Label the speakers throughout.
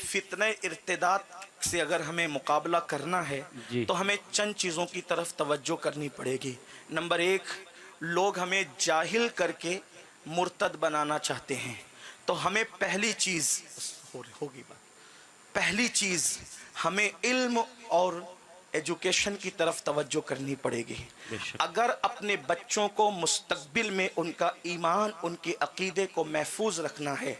Speaker 1: फितने इर्तिदाद से अगर हमें मुकाबला करना है तो हमें चंद चीज़ों की तरफ तवज्जो करनी पड़ेगी। नंबर एक, लोग हमें जाहिल करके मुर्तद बनाना चाहते हैं, तो हमें पहली चीज़ हमें इल्म और एजुकेशन की तरफ तवज्जो करनी पड़ेगी। अगर अपने बच्चों को मुस्तकबिल में उनका ईमान, उनके अकीदे को महफूज रखना है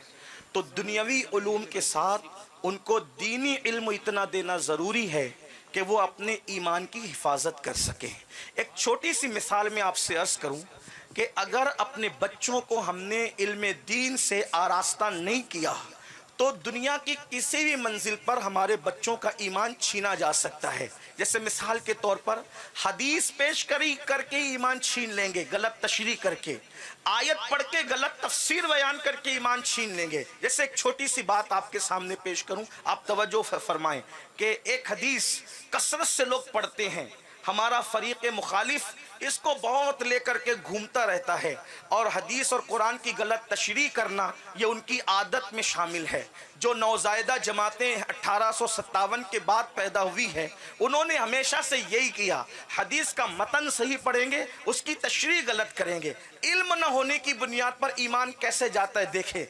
Speaker 1: तो दुनियावी उलूम के साथ उनको दीनी इल्म इतना देना ज़रूरी है कि वो अपने ईमान की हिफाजत कर सकें। एक छोटी सी मिसाल में आपसे अर्ज़ करूं कि अगर अपने बच्चों को हमने इल्म दीन से आरास्ता नहीं किया तो दुनिया की किसी भी मंजिल पर हमारे बच्चों का ईमान छीना जा सकता है। जैसे मिसाल के तौर पर हदीस पेश करके ईमान छीन लेंगे, गलत तशरीह करके, आयत पढ़ के गलत तफसीर बयान करके ईमान छीन लेंगे। जैसे एक छोटी सी बात आपके सामने पेश करूं, आप तवज्जो फरमाएं कि एक हदीस कसरत से लोग पढ़ते हैं, हमारा फरीक मुखालिफ इसको बहुत लेकर के घूमता रहता है और हदीस और कुरान की गलत तशरीह करना ये उनकी आदत में शामिल है। जो नौज़ायदा जमातें 1857 के बाद पैदा हुई है उन्होंने हमेशा से यही किया, हदीस का मतन सही पढ़ेंगे, उसकी तशरीह गलत करेंगे। इल्म न होने की बुनियाद पर ईमान कैसे जाता है देखें।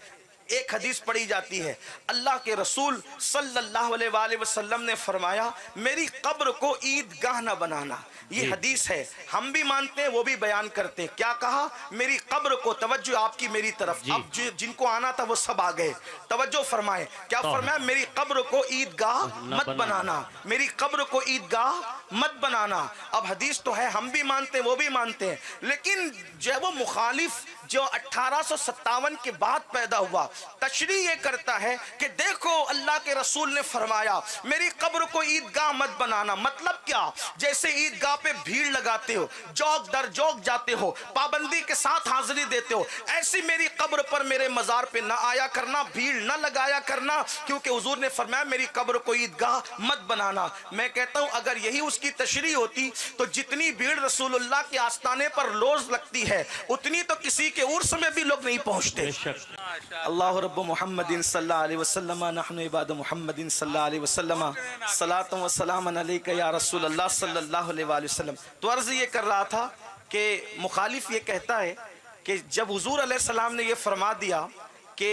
Speaker 1: एक हदीस पढ़ी जाती है, अल्लाह के रसूल सल्लल्लाहु अलैहि वसल्लम ने फरमाया मेरी कब्र को ईदगाह न बनाना। ये हदीस है, हम भी मानते हैं, वो भी बयान करते हैं। क्या कहा? मेरी कब्र को, तवज्जो आपकी मेरी तरफ, अब जिनको आना था वो सब आ गए, तवज्जो फरमाए। क्या फरमाया? मेरी कब्र को ईदगाह मत बनाना, मेरी कब्र को ईदगाह मत बनाना। अब हदीस तो है, हम भी मानते हैं, वो भी मानते हैं, लेकिन जो वो मुखालिफ जो 1857 के बाद पैदा हुआ तशरीह ये करता है कि देखो अल्लाह के रसूल ने फरमाया मेरी कब्र को ईदगाह मत बनाना। मतलब क्या? जैसे ईदगाह पे भीड़ लगाते हो, जौक दर जौक जाते हो, पाबंदी के साथ हाजिरी देते हो, ऐसी मेरी कब्र पर, मेरे मजार पे न आया करना, भीड़ न लगाया करना, क्योंकि हुजूर ने फरमाया मेरी कब्र को ईदगाह मत बनाना। मैं कहता हूं अगर यही उसकी तशरीह होती तो जितनी भीड़ रसूलुल्लाह के आस्ताने पर रोज लगती है उतनी तो किसी के उर्स में भी लोग नहीं पहुंचते। अल्लाह रब्बु मुहम्मदिन सल्लल्लाहु अलैहि वसल्लम नहनु इबाद मुहम्मदिन सल्लल्लाहु अलैहि वसल्लम सलातु व सलाम अलैका या रसूल अल्लाह सल्लल्लाहु अलैहि वसल्लम। तो अर्ज ये कर रहा था कि मुखालिफ ये कहता है कि जब हुजूर अलैहि सलाम ने ये फरमा दिया कि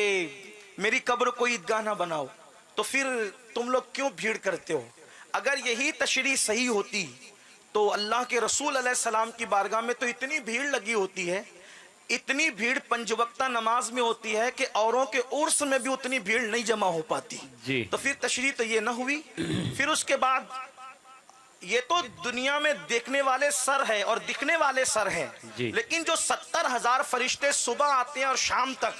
Speaker 1: मेरी कब्र को ईदगाह ना बनाओ तो फिर तुम लोग क्यों भीड़ करते हो? अगर यही तशरीह सही होती तो अल्लाह के रसूल अलैहि सलाम की बारगाह में तो इतनी भीड़ लगी होती है, इतनी भीड़ पंजवक्ता नमाज में होती है कि औरों के उर्स में भी उतनी भीड़ नहीं जमा हो पाती जी। तो फिर तशरीह तो ये ना हुई। फिर उसके बाद ये तो दुनिया में देखने वाले सर है और दिखने वाले सर हैं, लेकिन जो 70,000 फरिश्ते सुबह आते हैं और शाम तक,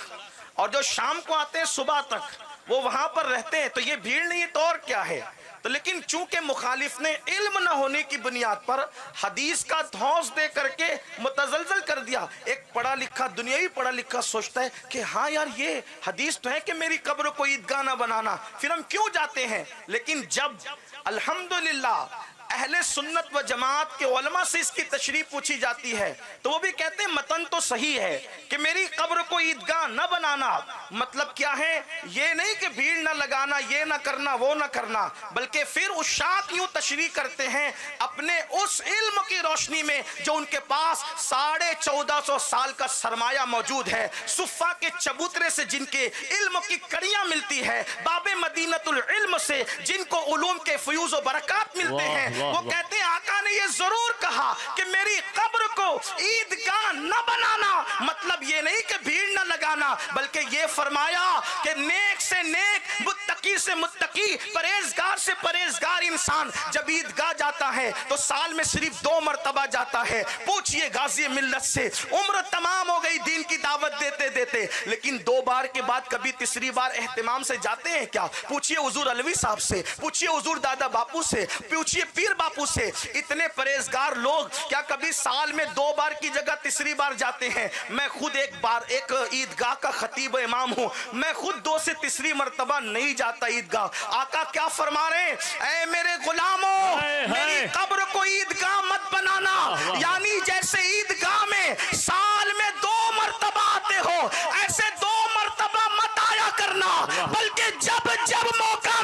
Speaker 1: और जो शाम को आते हैं सुबह तक, वो वहां पर रहते हैं, तो ये भीड़ नहीं है तो और क्या है? तो लेकिन चूंकि मुखालिफ ने इल्म न होने की बुनियाद पर हदीस का धौंस दे करके मुतजलजल कर दिया। एक पढ़ा लिखा, दुनियावी पढ़ा लिखा सोचता है कि हाँ यार ये हदीस तो है कि मेरी कब्र को ईदगाह न बनाना, फिर हम क्यों जाते हैं? लेकिन जब अल्हम्दुलिल्लाह अहले सुन्नत व जमात के उलमा से इसकी तशरीह पूछी जाती है तो वो भी कहते हैं मतन तो सही है कि मेरी कब्र को ईदगाह न बनाना। मतलब क्या है? ये नहीं कि भीड़ न लगाना, ये न करना, वो न करना, बल्कि फिर उशाक यूं तशरीह करते हैं अपने उस इल्म की रोशनी में जो उनके पास 1450 साल का सरमाया मौजूद है, सुफ़ा के चबूतरे से जिनके इल्म की कड़ियां मिलती है, बाबे मदीनतुल इल्म से जिनको उलूम के फयूज़ व बरक़ात मिलते हैं, वो कहते हैं आका ने ये जरूर कहा कि मेरी कब्र को ईदगाह न बनाना। मतलब ये नहीं कि भीड़ न लगाना, बल्कि ये फरमाया कि नेक से नेक, मुत्तकी से मुत्तकी, परहेजगार से परहेजगार इंसान जब ईदगाह जाता है तो साल में सिर्फ 2 मरतबा जाता है। पूछिए गाजी मिल्लत से, उम्र तमाम हो गई दीन की दावत देते देते, लेकिन 2 बार के बाद कभी तीसरी बार एहतिमाम से जाते हैं क्या? पूछिए हुजूर अलवी साहब से, पूछिए हुजूर दादा बापू से, पूछिए पीर बापू से। इतने परहेजगार लोग क्या कभी साल में 2 बार की जगह तीसरी बार जाते हैं? मैं खुद एक बार एक ईदगाह का खतीब इमाम हूं, मैं खुद 2 से तीसरी मर्तबा नहीं जाता ईदगाह। आका क्या फरमा रहे हैं? ऐ मेरे गुलामों, मेरी कब्र को ईदगाह मत बनाना। यानी जैसे ईदगाह में साल में 2 मर्तबा आते हो, ऐसे 2 मर्तबा मत आया करना, बल्कि जब जब मौका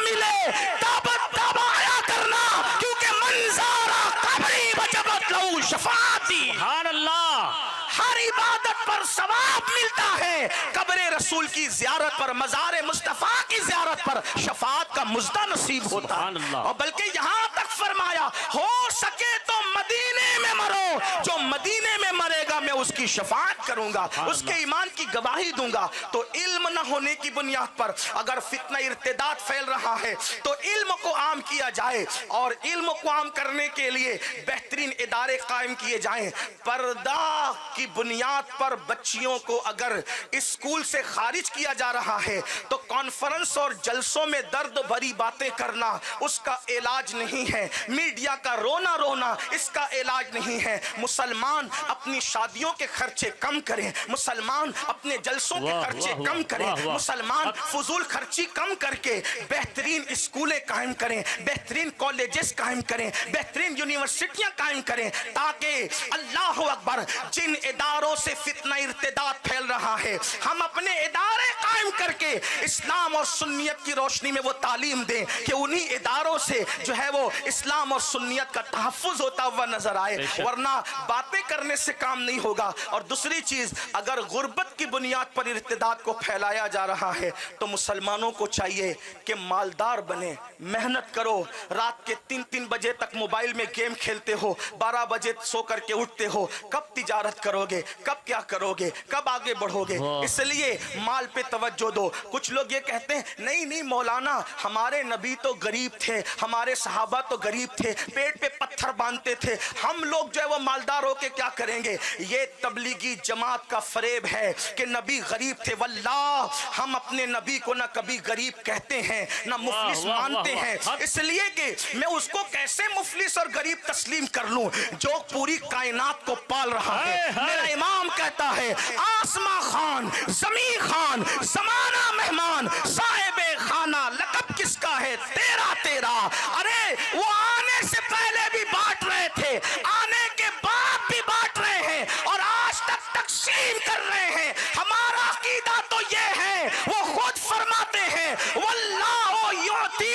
Speaker 1: जियारत पर, मज़ार मुस्तफ़ा की जियारत पर शफाअत का मुज़्दा नसीब होता है। और बल्कि यहाँ तक फरमाया, हो सके तो मदीने में मरो, जो मदीने में मरेगा मैं उसकी शफाअत करूंगा, उसके ईमान की गवाही दूंगा। तो इल्म न होने की बुनियाद पर अगर फितना इर्तिदाद फैल रहा है तो इल्म को आम किया जाए, और इल्म को आम करने के लिए बेहतरीन इदारे कायम किए जाएं। पर्दा की बुनियाद पर बच्चियों को अगर स्कूल से खारिज किया जा रहा है तो कॉन्फ्रेंस और जलसों में दर्द भरी बातें करना उसका इलाज नहीं है। मीडिया का रोना रोना इसका इलाज नहीं है। मुसलमान अपनी शादियों के खर्चे कम करें, मुसलमान अपने जलसों के खर्चे कम करें, मुसलमान फजूल खर्ची कम करके बेहतरीन स्कूलें कायम करें, बेहतरीन कॉलेजेस कायम करें, बेहतरीन यूनिवर्सिटियां कायम करें, ताकि अल्लाह अकबर जिन इदारों से फितना इर्तिदाद फैल रहा है हम अपने इदारे कायम करके इस्लाम और सुन्नियत की रोशनी में वो तालीम दें कि उन्हीं इदारों से जो है वो इस्लाम और सुन्नियत का तहफ़्फ़ुज़ होता हुआ नजर आए, वरना बातें करने से काम नहीं होगा। और दूसरी चीज, अगर गुर्बत की बुनियाद पर इर्तिदाद को फैलाया जा रहा है तो मुसलमानों को चाहिए कि मालदार बने, मेहनत करो। रात के 3-3 बजे तक मोबाइल में गेम खेलते हो, 12 बजे सो करके उठते हो, कब तिजारत करोगे, कब क्या करोगे, कब आगे बढ़ोगे? इसलिए माल पे तवज्जो दो। कुछ लोग ये कहते हैं नहीं नहीं मौलाना, हमारे नबी तो गरीब थे, हमारे सहाबा तो गरीब थे, पेट पे पत्थर बांधते थे, हम लोग जो है वो मालदार होके क्या करेंगे? ये तबलीगी जमात का फरेब है कि नबी गरीब थे। वल्लाह हम अपने नबी को ना कभी गरीब कहते हैं ना मुफलिस मानते हैं, इसलिए कि मैं उसको कैसे मुफलिस और गरीब तस्लीम कर लूं जो पूरी कायनात को पाल रहा है। मेरा इमाम कहता है, आसमां खान, जमी खान, जमाना मेहमान, साहिबे खाना, लक़ब किसका है? तेरा तेरा। अरे वो आने से पहले भी बांट रहे थे, आने के बाद भी बांट रहे हैं और आज तक तकसीम कर रहे हैं। हमारा अकीदा तो ये है, वो खुद फरमाते हैं, वल्लाहु युती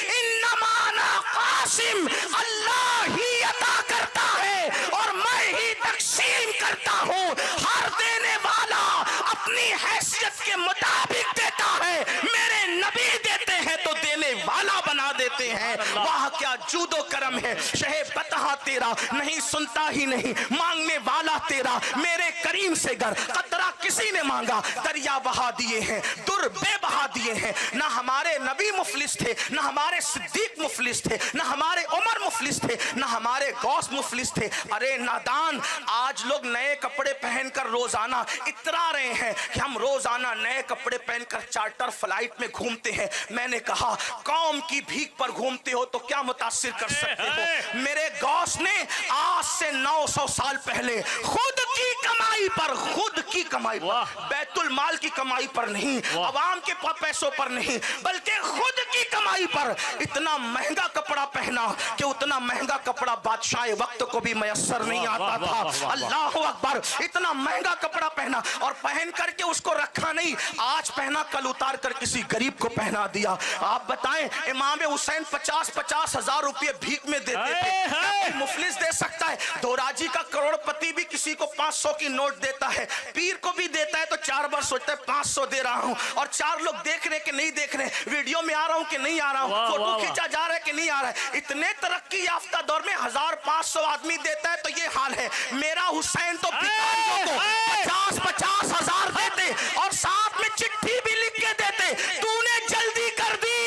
Speaker 1: इन्नमा अना कासिम, अल्लाह ही अता करता है और मैं ही तकसीम करता हूँ। हर देने वाला अपनी हैसियत के मुताबिक देता है, मेरे नबी देते हैं तो देने वाला बना देते हैं। वाह क्या जूदो करम है, शहे बतहा तेरा, नहीं सुनता ही नहीं, मांगने वाला तेरा। मेरे करीम से गर कतरा किसी ने मांगा, दरिया बहा दिए हैं, दुर्बे बहा दिए हैं। ना हमारे नबी मुफलिस थे, ना हमारे सिद्दीक मुफलिस थे, ना हमारे उमर मुफलिस थे, ना हमारे गौस मुफलिस थे। अरे नादान, आज लोग नए कपड़े पहनकर रोजाना इतरा रहे हैं कि हम रोजाना नए कपड़े पहनकर चार्टर फ्लाइट में घूमते हैं। मैंने कहा कौम की भीख पर घूमते हो तो क्या मुतासिर कर सकते हो? मेरे गौस ने आज से 900 साल पहले खुद की कमाई पर, खुद की कमाई पर, बैतुल माल की कमाई पर नहीं, अवाम के पैसों पर नहीं, बल्कि खुद की कमाई पर इतना महंगा कपड़ा पहना कि उतना महंगा कपड़ा बादशाह वक्त को भी मयस्सर नहीं आता था। अल्लाह अकबर, इतना महंगा कपड़ा पहना और पहन करके उसको रखा नहीं, आज पहना कल उतार कर किसी गरीब को पहना दिया। आप बताएं, इमाम हुसैन 50-50 हजार रुपये भीख में देते थे, मुफलिस दे सकता है? दोराजी का करोड़पति भी किसी को 500 की नोट देता है, पीर को भी देता है तो 4 बार सोचता है 500 दे रहा हूं, और 4 लोग देख रहे कि नहीं देख रहे, वीडियो में आ रहा हूं कि नहीं आ रहा हूं, फोटो खींचा जा रहा है कि नहीं आ रहा है। इतने तरक्की याफ्ता दौर में 1500 आदमी देता है तो ये हाल है। मेरा हुसैन तो भिखारियों को 50-50 हजार देते और साथ में चिट्ठी भी लिख के देते, तूने जल्दी कर दी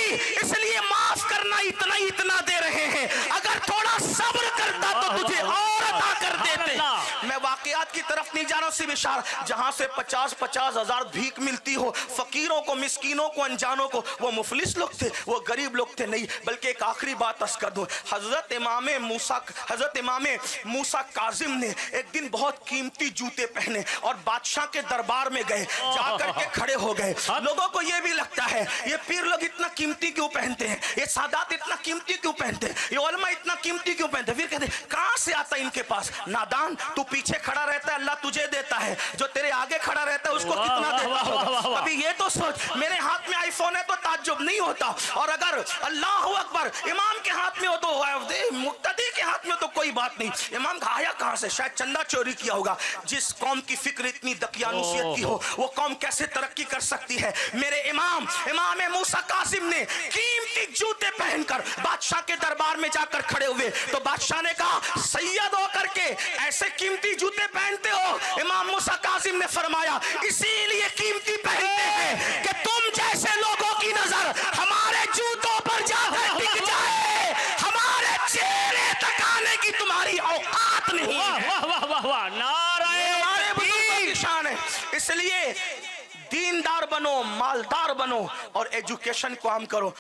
Speaker 1: इसलिए माफ करना, इतना इतना दे रहे हैं, अगर थोड़ा सब्र करता तो तुझे और अता कर देते। मैं वाकयात की तरफ नहीं जा रहा हूं, सिर्फ इशारा, जहां से 50-50 हजार भीख मिलती हो फकीरों को, मिस्कीनों को, अनजानों को, वो मुफलिस लोग थे, वो गरीब लोग थे? नहीं। बल्कि एक आखिरी बात अर्ज कर दूं, हजरत इमाम मूसा काजिम ने एक दिन बहुत कीमती जूते पहने और बादशाह के दरबार में गए, जाकर के खड़े हो गए। लोगों को ये भी लगता है ये पीर लोग इतना कीमती क्यों पहनते हैं, ये सादात इतना कीमती क्यों पहनते हैं, ये उलमा इतना कीमती क्यों पहनते हैं? फिर कहते हैं कहां से आता इनके पास? नादान, तू पीछे खड़ा रहता है, अल्लाह तुझे देता है, जो तेरे आगे खड़ा रहता है उसको कितना देता होगा। कभी ये तो सोच, मेरे हाथ में आईफोन है तो ताज्जुब नहीं होता, और अगर अल्लाह अकबर इमाम के हाथ में हो तो मुक्तदी के हाथ में तो कोई बात नहीं। इमाम आया कहां से? शायद चंदा चोरी किया होगा। जिस कौम की फिक्र इतनी दकियानुसियत की हो, वो कौम कैसे तरक्की कर सकती है? मेरे इमाम मूसा कासिम ने कीमती जूते पहनकर बादशाह के दरबार में जाकर खड़े हुए, तो बादशाह ने कहा सैयद होकर के ऐसे कीमती जूते पहनते हो? इमाम मूसा कासिम ने फरमाया इसीलिए कीमती पहनते हैं कि तुम जैसे लोगों की नजर हमारे जूतों पर जाकर टिक जाए, हमारे चेहरे तकाने की तुम्हारी औकात नहीं है।
Speaker 2: वाह वाह वाह वाह, नाराए
Speaker 1: हमारे बुजुर्गों की शान है। इसलिए दीनदार बनो, मालदार बनो और एजुकेशन को आम करो।